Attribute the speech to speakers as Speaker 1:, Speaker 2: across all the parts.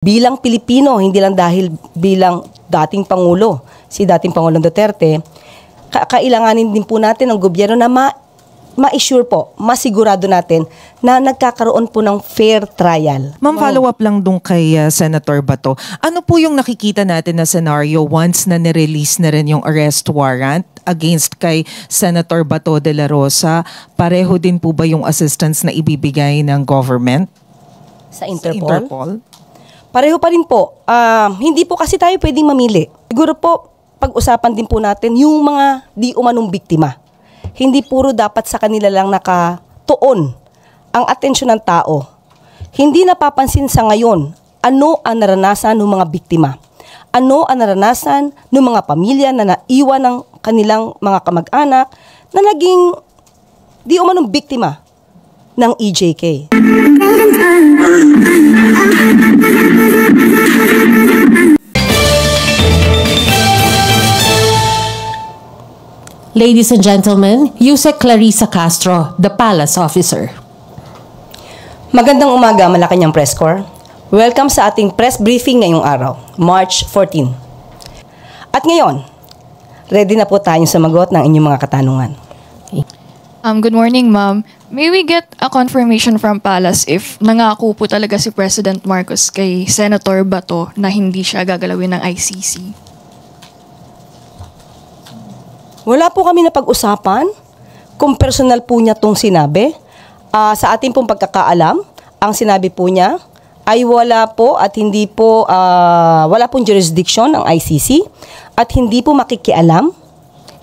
Speaker 1: Bilang Pilipino, hindi lang dahil bilang dating Pangulo, si dating Pangulong Duterte, kailanganin din po natin ng gobyerno na ma-assure po, masigurado natin na nagkakaroon po ng fair trial.
Speaker 2: Ma'am, follow up lang dun kay Senator Bato. Ano po yung nakikita natin na scenario once na nirelease na rin yung arrest warrant against kay Senator Bato de la Rosa? Pareho din po ba yung assistance na ibibigay ng government?
Speaker 1: Sa Interpol? Pareho pa rin po. Hindi po kasi tayo pwedeng mamili. Siguro po, pag-usapan din po natin yung mga di umanong biktima. Hindi puro dapat sa kanila lang nakatuon ang atensyon ng tao. Hindi napapansin sa ngayon ano ang naranasan ng mga biktima. Ano ang naranasan ng mga pamilya na naiwan ng kanilang mga kamag-anak na naging di umanong biktima ng EJK.
Speaker 3: Ladies and gentlemen, Yusek Clarissa Castro, the Palace Officer.
Speaker 1: Magandang umaga, Malacanang Press Corps. Welcome sa ating press briefing ngayong araw, March 14. At ngayon, ready na po tayong sumagot ng inyong mga katanungan.
Speaker 4: Good morning, ma'am. May we get a confirmation from Palace if nangako po talaga si President Marcos kay Senator Bato na hindi siya gagalawin ng ICC?
Speaker 1: Wala po kami napag-usapan kung personal po niya itong sinabi. Sa ating pong pagkakaalam, ang sinabi po niya ay wala po at hindi po, wala pong jurisdiction ang ICC at hindi po makikialam,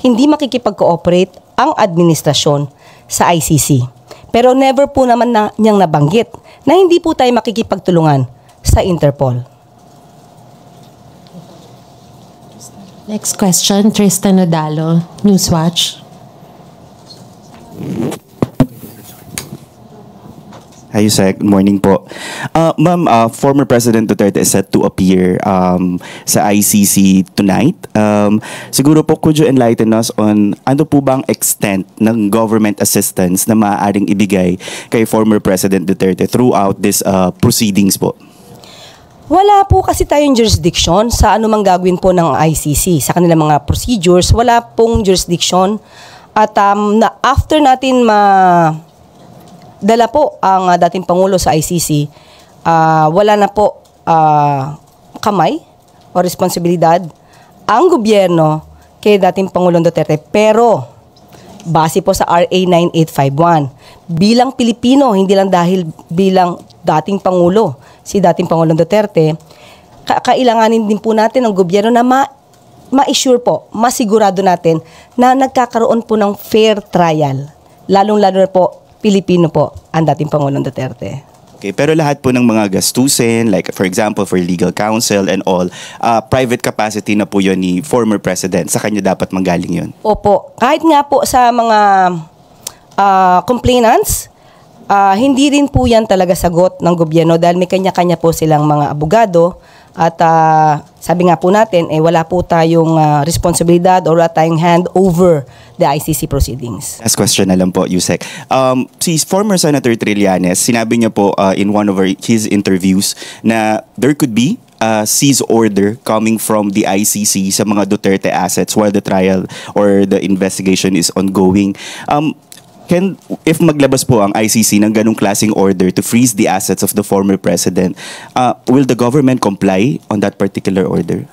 Speaker 1: hindi makikipag-cooperate ang administrasyon sa ICC. Pero never po naman niyang nabanggit na hindi po tayo makikipagtulungan sa Interpol.
Speaker 3: Next question, Tristan Odalo, Newswatch.
Speaker 5: Hi, Yusek. Good morning po. Ma'am, former President Duterte is set to appear sa ICC tonight. Siguro po, could you enlighten us on ano po bang extent ng government assistance na maaaring ibigay kay former President Duterte throughout this proceedings po?
Speaker 1: Wala po kasi tayong jurisdiction sa anumang gagawin po ng ICC. Sa kanilang mga procedures, wala pong jurisdiction. At after natin dala po ang dating Pangulo sa ICC, wala na po kamay o responsibilidad ang gobyerno kay dating Pangulong Duterte. Pero, base po sa RA 9851, bilang Pilipino, hindi lang dahil bilang dating Pangulo, si dating Pangulong Duterte, kailanganin din po natin ng gobyerno na ma-assure po, masigurado natin na nagkakaroon po ng fair trial. Lalong-lalo na po, Pilipino po ang dating Pangulong Duterte.
Speaker 5: Okay, pero lahat po ng mga gastusin, like for example, for legal counsel and all, private capacity na po yun ni former President. Sa kanya dapat manggaling yun? Opo.
Speaker 1: Kahit nga po sa mga complainants, hindi rin po yan talaga sagot ng gobyerno dahil may kanya-kanya po silang mga abogado at sabi nga po natin, wala po tayong responsibilidad or wala tayong hand over the ICC proceedings.
Speaker 5: Last question na lang po, Yusek. Si former Senator Trillanes, sinabi niya po in one of his interviews na there could be seize order coming from the ICC sa mga Duterte assets while the trial or the investigation is ongoing. If maglabas po ang ICC ng ganong klaseng order to freeze the assets of the former president, will the government comply on that particular order?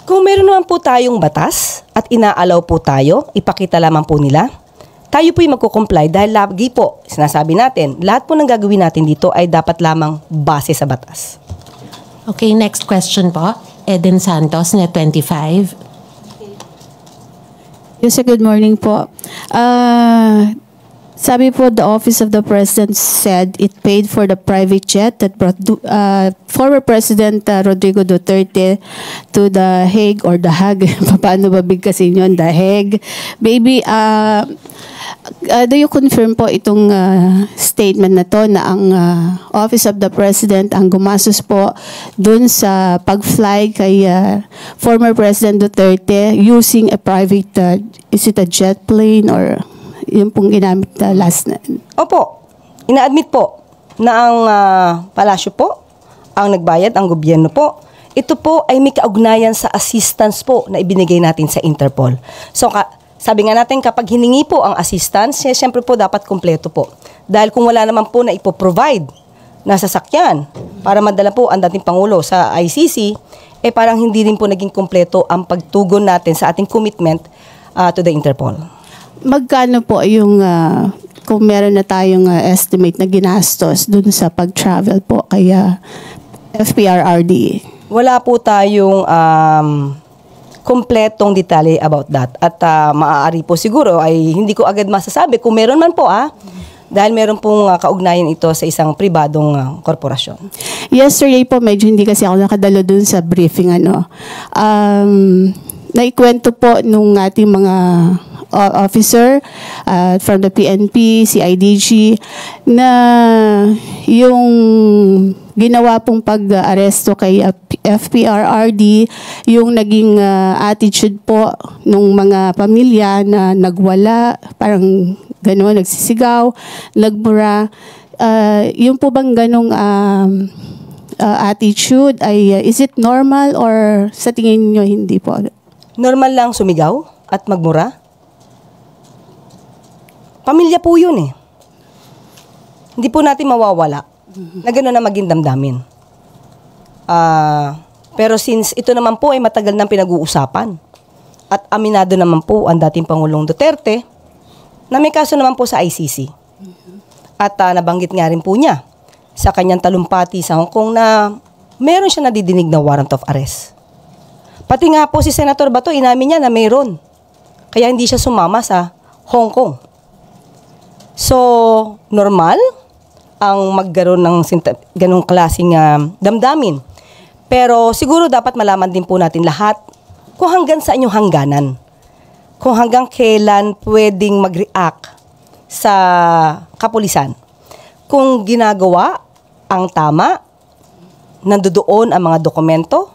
Speaker 1: Kung meron naman po tayong batas at inaalaw po tayo, ipakita lamang po nila, tayo po yung magkukomply dahil lagi po, sinasabi natin, lahat po ng gagawin natin dito ay dapat lamang base sa batas.
Speaker 3: Okay, next question po. Eden Santos, Net 25.
Speaker 6: Yes, good morning po. Sabi po, the Office of the President said it paid for the private jet that brought former President Rodrigo Duterte to The Hague or The Hague. Paano ba bigkasin yun? The Hague. Maybe, do you confirm po itong statement na to na ang Office of the President ang gumastos po dun sa pag-fly kay former President Duterte using a private, is it a jet plane or yung pong ginamit last na?
Speaker 1: Opo, ina-admit po na ang palasyo po ang nagbayad, ang gobyerno po. Ito po ay may kaugnayan sa assistance po na ibinigay natin sa Interpol. So, sabi nga natin, kapag hiningi po ang assistance, siyempre po dapat kumpleto po. Dahil kung wala naman po na ipoprovide na sasakyan para madala po ang dating Pangulo sa ICC, parang hindi rin po naging kumpleto ang pagtugon natin sa ating commitment to the Interpol.
Speaker 6: Magkano po yung kung meron na tayong estimate na ginastos dun sa pag-travel po kaya FPRRD?
Speaker 1: Wala po tayong kumpletong detalye about that. At maaari po siguro ay hindi ko agad masasabi kung meron man po dahil meron pong kaugnayan ito sa isang pribadong korporasyon.
Speaker 6: Yesterday po, medyo hindi kasi ako nakadalo dun sa briefing. Naikwento po nung ating mga officer from the PNP, CIDG, na yung ginawa pong pag-aresto kay FPRRD, yung naging attitude po nung mga pamilya na nagwala, parang gano'n, nagsisigaw, nagmura. Yung po bang ganong attitude, is it normal or sa tingin nyo hindi po?
Speaker 1: Normal lang sumigaw at magmura? Pamilya po yun eh. Hindi po natin mawawala na gano'n na maging damdamin. Pero since ito naman po ay matagal nang pinag-uusapan at aminado naman po ang dating Pangulong Duterte na may kaso naman po sa ICC. At nabanggit nga rin po niya sa kanyang talumpati sa Hong Kong na meron siya nadidinig na warrant of arrest. Pati nga po si Senator Bato, inamin niya na mayroon. Kaya hindi siya sumama sa Hong Kong. So, normal ang magkaroon ng ganong klaseng damdamin. Pero siguro dapat malaman din po natin lahat kung hanggang saan yung hangganan. Kung hanggang kailan pwedeng mag-react sa kapulisan. Kung ginagawa ang tama, nandoon ang mga dokumento,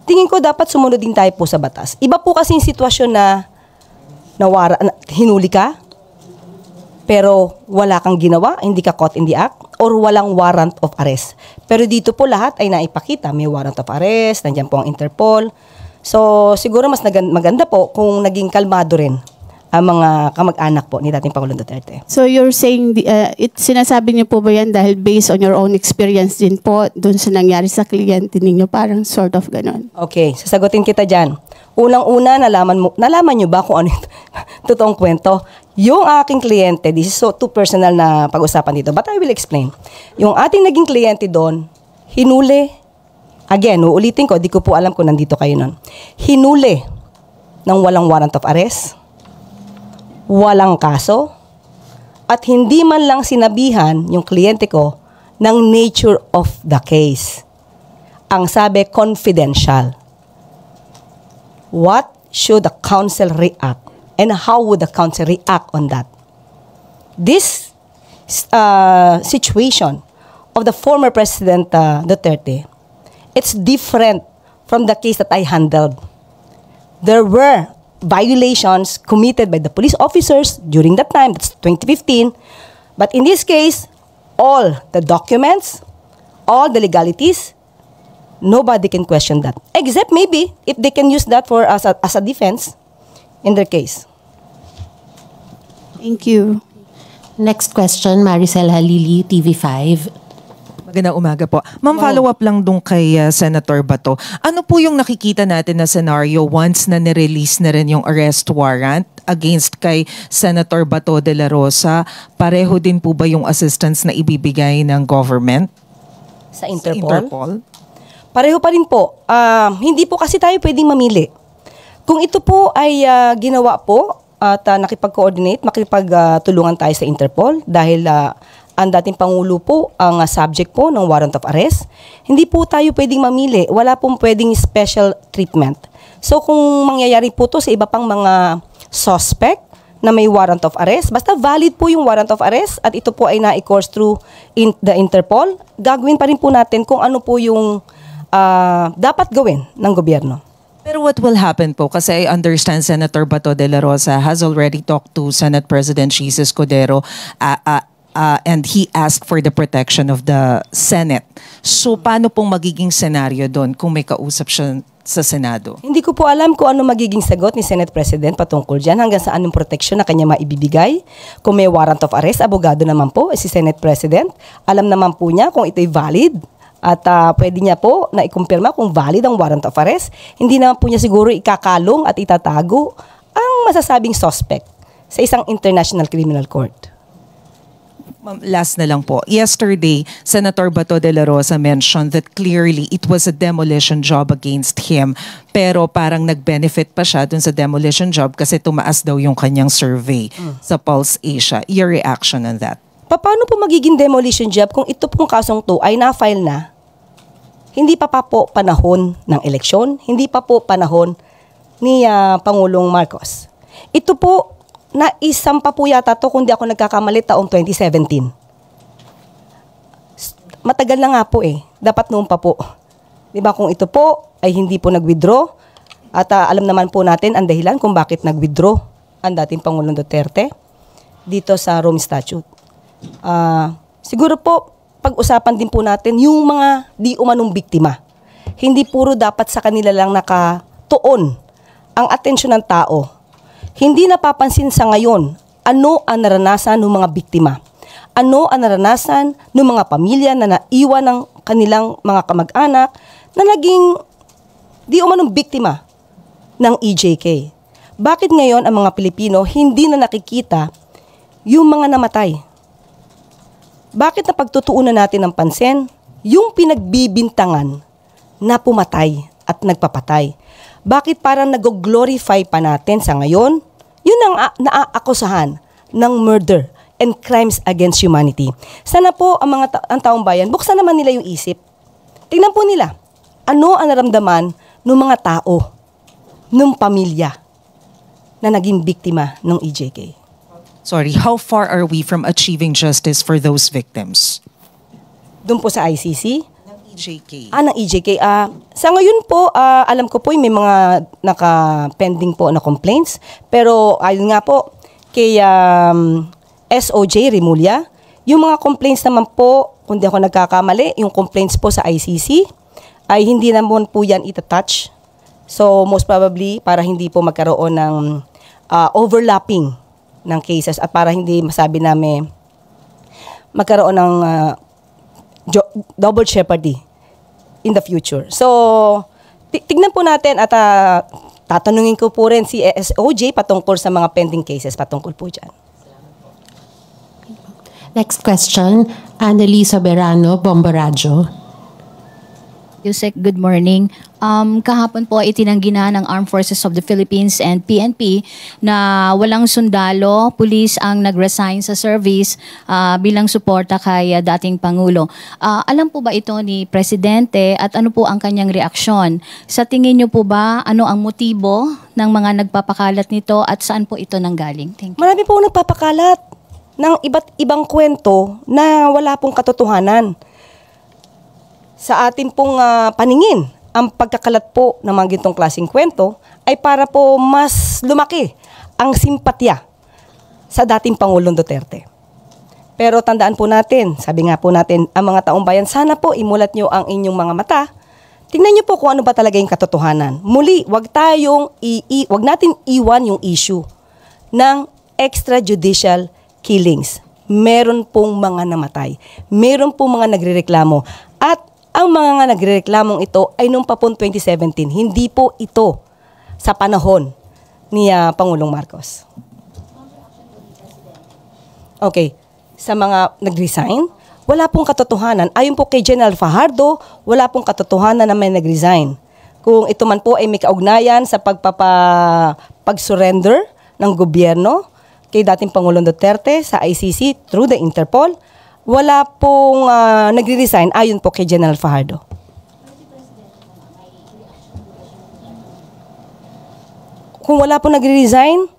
Speaker 1: tingin ko dapat sumunod din tayo po sa batas. Iba po kasi yung sitwasyon na hinuli ka, pero wala kang ginawa, hindi ka caught in the act, or walang warrant of arrest. Pero dito po lahat ay naipakita. May warrant of arrest, nandiyan po ang Interpol. So, siguro mas maganda po kung naging kalmado rin ang mga kamag-anak po ni dating Pangulong Duterte.
Speaker 6: So you're saying, sinasabi niyo po ba yan dahil based on your own experience din po dun sa nangyari sa kliyente ninyo? Parang sort of ganon.
Speaker 1: Okay, sasagutin kita dyan. Unang-una, nalaman nyo ba kung ano yung totoong kwento? Yung aking kliyente, this is so too personal na pag-usapan dito, but I will explain. Yung ating naging kliyente doon, hinuli, again, uulitin ko, di ko po alam kung nandito kayo nun. Hinuli ng walang warrant of arrest, walang kaso, at hindi man lang sinabihan yung kliyente ko ng nature of the case. Ang sabi, confidential. What should the counsel react? And how would the counsel react on that? This situation of the former President Duterte, it's different from the case that I handled. There were violations committed by the police officers during that time, that's 2015. But in this case, all the documents, all the legalities, nobody can question that. Except maybe if they can use that for as a defense in their case.
Speaker 6: Thank you.
Speaker 3: Next question, Maricel Halili, TV5.
Speaker 2: Magandang umaga po. Ma'am, follow-up lang dun kay Senator Bato. Ano po yung nakikita natin na scenario once na nirelease na rin yung arrest warrant against kay Senator Bato de la Rosa? Pareho din po ba yung assistance na ibibigay ng government?
Speaker 1: Sa Interpol? Pareho pa rin po. Hindi po kasi tayo pwedeng mamili. Kung ito po ay ginawa po at nakipag-coordinate, makipagtulungan tayo sa Interpol dahil ang dating Pangulo po ang subject po ng warrant of arrest, hindi po tayo pwedeng mamili. Wala pong pwedeng special treatment. So kung mangyayari po to sa iba pang mga suspect na may warrant of arrest, basta valid po yung warrant of arrest at ito po ay na-course through the Interpol, gagawin pa rin po natin kung ano po yung dapat gawin ng gobyerno.
Speaker 2: Pero what will happen po? Kasi I understand Senator Bato de la Rosa has already talked to Senate President Jesus Cordero and he asked for the protection of the Senate. So paano pong magiging senaryo doon kung may kausap siya sa Senado?
Speaker 1: Hindi ko po alam kung ano magiging sagot ni Senate President patungkol dyan, hanggang saan yung protection na kanya maibibigay. Kung may warrant of arrest, abogado naman po si Senate President. Alam naman po niya kung ito'y valid at pwede niya po na ikumpirma kung valid ang warrant of arrest. Hindi naman po niya siguro ikakalong at itatago ang masasabing suspect sa isang international criminal court.
Speaker 2: Last na lang po. Yesterday, Senator Bato de la Rosa mentioned that clearly it was a demolition job against him. Pero parang nag-benefit pa siya dun sa demolition job kasi tumaas daw yung kanyang survey sa Pulse Asia. Your reaction on that?
Speaker 1: Paano po magiging demolition job kung ito pong kasong to ay na-file na? Hindi pa po panahon ng eleksyon, hindi pa po panahon ni Pangulong Marcos. Ito po, naisampa po yata to kung di ako nagkakamali taong 2017. Matagal na nga po Dapat noon pa po. Diba kung ito po ay hindi po nag-withdraw at alam naman po natin ang dahilan kung bakit nag-withdraw ang dating Pangulong Duterte dito sa Rome Statute. Siguro po pag-usapan din po natin yung mga di umanong biktima. Hindi puro dapat sa kanila lang nakatuon ang atensyon ng tao. Hindi napapansin sa ngayon ano ang naranasan ng mga biktima. Ano ang naranasan ng mga pamilya na naiwan ng kanilang mga kamag-anak na naging di umanong biktima ng EJK. Bakit ngayon ang mga Pilipino hindi na nakikita yung mga namatay? Bakit napagtutuunan natin ng pansin yung pinagbibintangan na pumatay at nagpapatay? Bakit parang nag-glorify pa natin sa ngayon? Yun ang naaakusahan ng murder and crimes against humanity. Sana po ang ang taong bayan, buksan naman nila yung isip. Tingnan po nila, ano ang naramdaman ng mga tao, ng pamilya na naging biktima ng EJK.
Speaker 2: Sorry, how far are we from achieving justice for those victims?
Speaker 1: Doon po sa ICC,
Speaker 2: EJK.
Speaker 1: ng EJK. Sa ngayon po, alam ko po may mga naka-pending po na complaints. Pero ayun nga po, kay SOJ Rimulya, yung mga complaints naman po, kung di ako nagkakamali, yung complaints po sa ICC, ay hindi naman po yan itatouch. So most probably, para hindi po magkaroon ng overlapping ng cases at para hindi masabi namin magkaroon ng double jeopardy in the future. So, tignan po natin at tatanungin ko po rin si SOJ patungkol sa mga pending cases patungkol po dyan.
Speaker 3: Next question, Annalisa Berano, Bomba Radio.
Speaker 7: Yusek, good morning. Kahapon po itinanggi na ng Armed Forces of the Philippines and PNP na walang sundalo, pulis ang nag-resign sa service bilang suporta kay dating Pangulo. Alam po ba ito ni Presidente at ano po ang kanyang reaksyon? Sa tingin niyo po ba ano ang motibo ng mga nagpapakalat nito at saan po ito nanggaling? Thank you.
Speaker 1: Marami po nagpapakalat ng iba't ibang kwento na wala pong katotohanan. Sa ating pong paningin, ang pagkakalat po ng mga gintong klaseng kwento ay para po mas lumaki ang simpatya sa dating Pangulong Duterte. Pero tandaan po natin, sabi nga po natin, ang mga taong bayan, sana po imulat nyo ang inyong mga mata. Tingnan nyo po kung ano ba talaga yung katotohanan. Muli, wag natin iwan yung issue ng extrajudicial killings. Meron pong mga namatay. Meron pong mga nagrereklamo. At ang mga nagrereklamong ito ay noong pa po 2017. Hindi po ito sa panahon ni Pangulong Marcos. Okay. Sa mga nag-resign, wala pong katotohanan. Ayon po kay General Fajardo, wala pong katotohanan na may nag-resign. Kung ito man po ay may kaugnayan sa pag-surrender ng gobyerno kay dating Pangulong Duterte sa ICC through the Interpol, wala pong nagre-resign ayon po kay General Fajardo. Kung wala pong nagre-resign,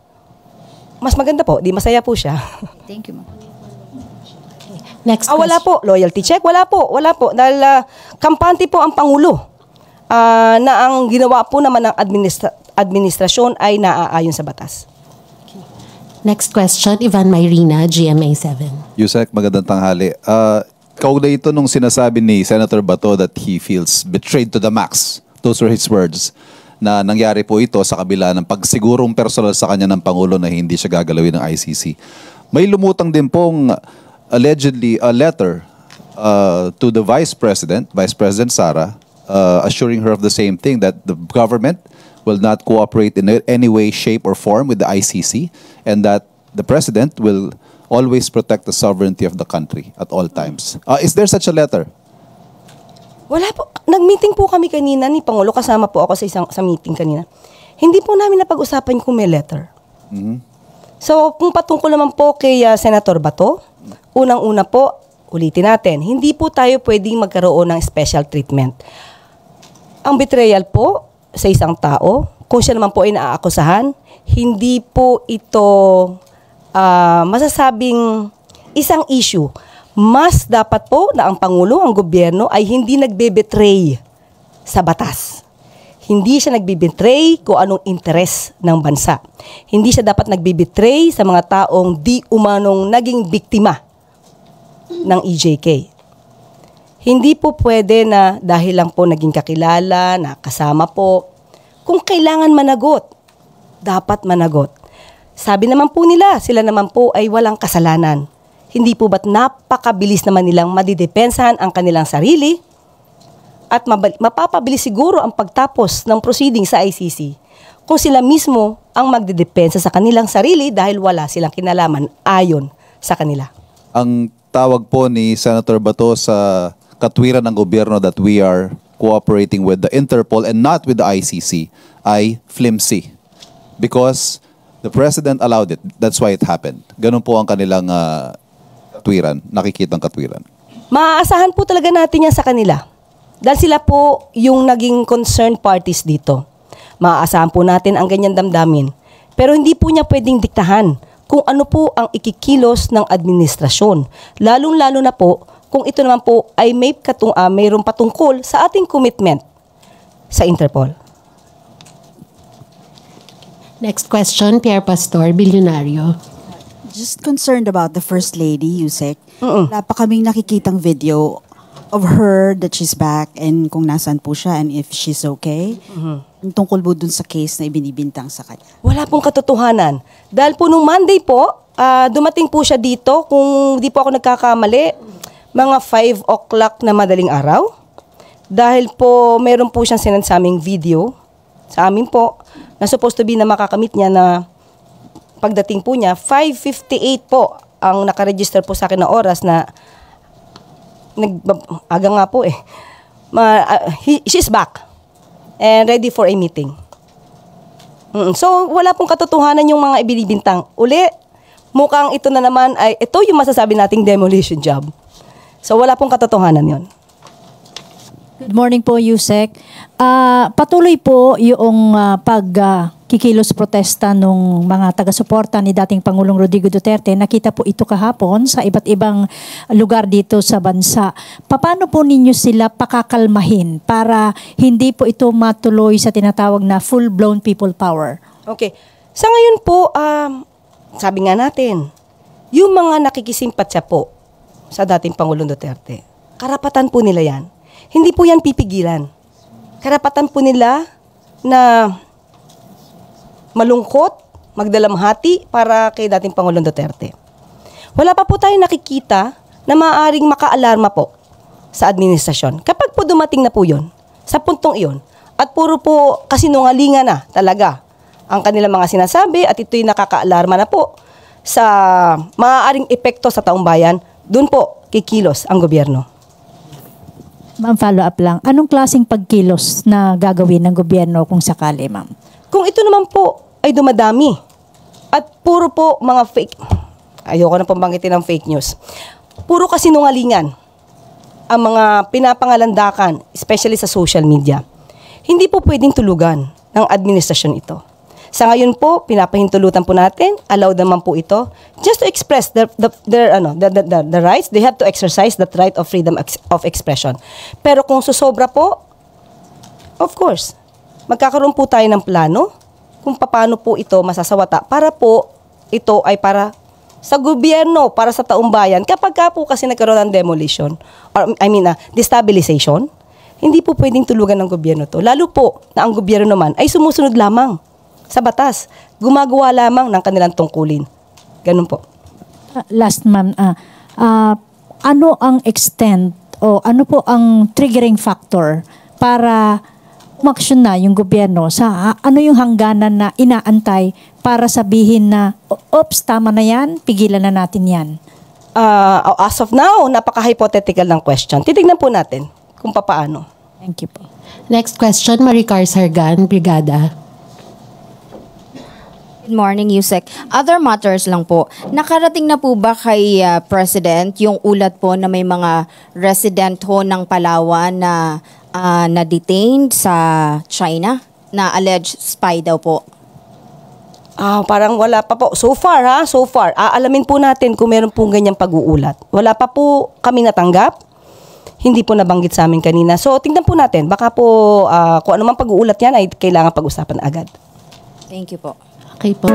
Speaker 1: mas maganda po, di masaya po siya.
Speaker 7: Thank you, ma'am.
Speaker 3: Next question.
Speaker 1: Wala po. Loyalty check? Wala po. Dahil kampante po ang Pangulo na ang ginawa po naman ng administrasyon ay naaayon sa batas.
Speaker 3: Next question, Ivan Mayrina, GMA7.
Speaker 8: Yusek, magandang tanghali. Kaugnay ito nung sinasabi ni Senator Bato that he feels betrayed to the max. Those were his words. Na nangyari po ito sa kabila ng pagsigurong personal sa kanya ng Pangulo na hindi siya gagalawin ng ICC. May lumutang din pong allegedly a letter to the Vice President Sara, assuring her of the same thing, that the government will not cooperate in any way, shape, or form with the ICC, and that the President will always protect the sovereignty of the country at all times. Is there such a letter?
Speaker 1: Wala po. Nag-meeting po kami kanina ni Pangulo. Kasama po ako sa meeting kanina. Hindi po namin napag-usapan kung may letter. So, kung patungkol naman po kay Senator Bato, unang-una po, ulitin natin, hindi po tayo pwedeng magkaroon ng special treatment. Ang betrayal po sa isang tao, kung siya naman po ay naaakusahan, hindi po ito masasabing isang issue. Mas dapat po na ang Pangulo, ang gobyerno ay hindi nagbe-betray sa batas. Hindi siya nagbe-betray kung anong interes ng bansa. Hindi siya dapat nagbe-betray sa mga taong di umanong naging biktima ng EJK. Hindi po pwede na dahil lang po naging kakilala, nakasama po. Kung kailangan managot, dapat managot. Sabi naman po nila, sila naman po ay walang kasalanan. Hindi po ba't napakabilis naman nilang madidepensahan ang kanilang sarili at mapapabilis siguro ang pagtapos ng proceeding sa ICC kung sila mismo ang magdidepensa sa kanilang sarili dahil wala silang kinalaman ayon sa kanila.
Speaker 8: Ang tawag po ni Senator Bato sa katwiran ng gobyerno that we are cooperating with the Interpol and not with the ICC ay flimsy. Because the President allowed it. That's why it happened. Ganun po ang kanilang katwiran, nakikitang katwiran.
Speaker 1: Maaasahan po talaga natin yan sa kanila. Dahil sila po yung naging concerned parties dito. Maaasahan po natin ang ganyan damdamin. Pero hindi po niya pwedeng diktahan kung ano po ang ikikilos ng administrasyon. Lalong-lalo na po kung ito naman po ay mayroong patungkol sa ating commitment sa Interpol.
Speaker 3: Next question, Pierre Pastor, Bilyonaryo.
Speaker 9: Just concerned about the First Lady, Yusek. Wala pa kaming nakikitang video of her that she's back and kung nasaan po siya and if she's okay. Ang tungkol po dun sa case na ibinibintang sa kanya.
Speaker 1: Wala pong katotohanan. Dahil po nung Monday po, dumating po siya dito, kung di po ako nagkakamali, mga 5 o'clock na madaling araw. Dahil po meron po siyang sinend sa aming video, sa amin po, na supposed to be na makakamit niya na pagdating po niya, 5:58 po ang nakaregister po sa akin na oras na aga nga po eh. She's back and ready for a meeting. So, wala pong katotohanan yung mga ibinibintang. Uli, mukhang ito na naman ay, ito yung masasabi nating demolition job. So, wala pong katotohanan yon.
Speaker 10: Good morning po, Yusek. Patuloy po yung pagkikilos protesta ng mga taga-suporta ni dating Pangulong Rodrigo Duterte. Nakita po ito kahapon sa iba't ibang lugar dito sa bansa. Paano po ninyo sila pakakalmahin para hindi po ito matuloy sa tinatawag na full-blown people power?
Speaker 1: Okay. Sa ngayon po, sabi nga natin, yung mga nakikisimpatya po sa dating Pangulong Duterte, karapatan po nila yan. Hindi po yan pipigilan. Karapatan po nila na malungkot, magdalamhati para kay dating Pangulong Duterte. Wala pa po tayong nakikita na maaaring makaalarma po sa administrasyon. Kapag po dumating na po yun, sa puntong iyon, at puro po kasinungalingan na talaga ang kanilang mga sinasabi at ito'y nakakaalarma na po sa maaaring epekto sa taong bayan, dun po kikilos ang gobyerno.
Speaker 10: Ma'am, follow up lang. Anong klaseng pagkilos na gagawin ng gobyerno kung sakali, ma'am?
Speaker 1: Kung ito naman po ay dumadami at puro po mga fake, ayoko na pambanggitin ng fake news, puro kasinungalingan ang mga pinapangalandakan, especially sa social media, hindi po pwedeng tulugan ng administrasyon ito. Sa ngayon po, pinapahintulutan po natin, allowed naman po ito, just to express the rights. They have to exercise that right of freedom of expression. Pero kung susobra po, of course, magkakaroon po tayo ng plano kung paano po ito masasawata para po ito ay para sa gobyerno, para sa taong bayan. Kapag ka po kasi nagkaroon ng demolition, or destabilization, hindi po pwedeng tulugan ng gobyerno to. Lalo po na ang gobyerno naman ay sumusunod lamang sa batas. Gumagawa lamang ng kanilang tungkulin. Ganun po.
Speaker 10: Last, ma'am, ano ang extent o ano po ang triggering factor para umaksyon na yung gobyerno sa ano yung hangganan na inaantay para sabihin na, oops, tama na yan, pigilan na natin yan?
Speaker 1: As of now, napaka-hypothetical ng question. Titignan po natin kung papaano.
Speaker 10: Thank you po.
Speaker 3: Next question, Maricar Sargan, Brigada.
Speaker 11: Good morning, Yusek. Other matters lang po. Nakarating na po ba kay President yung ulat po na may mga resident ho ng Palawan na na-detained sa China na alleged spy daw po?
Speaker 1: Parang wala pa po. So far. Aalamin po natin kung meron pong ganyang pag-uulat. Wala pa po kami natanggap. Hindi po nabanggit sa amin kanina. So tingnan po natin. Baka po kung ano man pag-uulat yan ay kailangan pag-usapan agad.
Speaker 11: Thank you po.
Speaker 3: Okay po.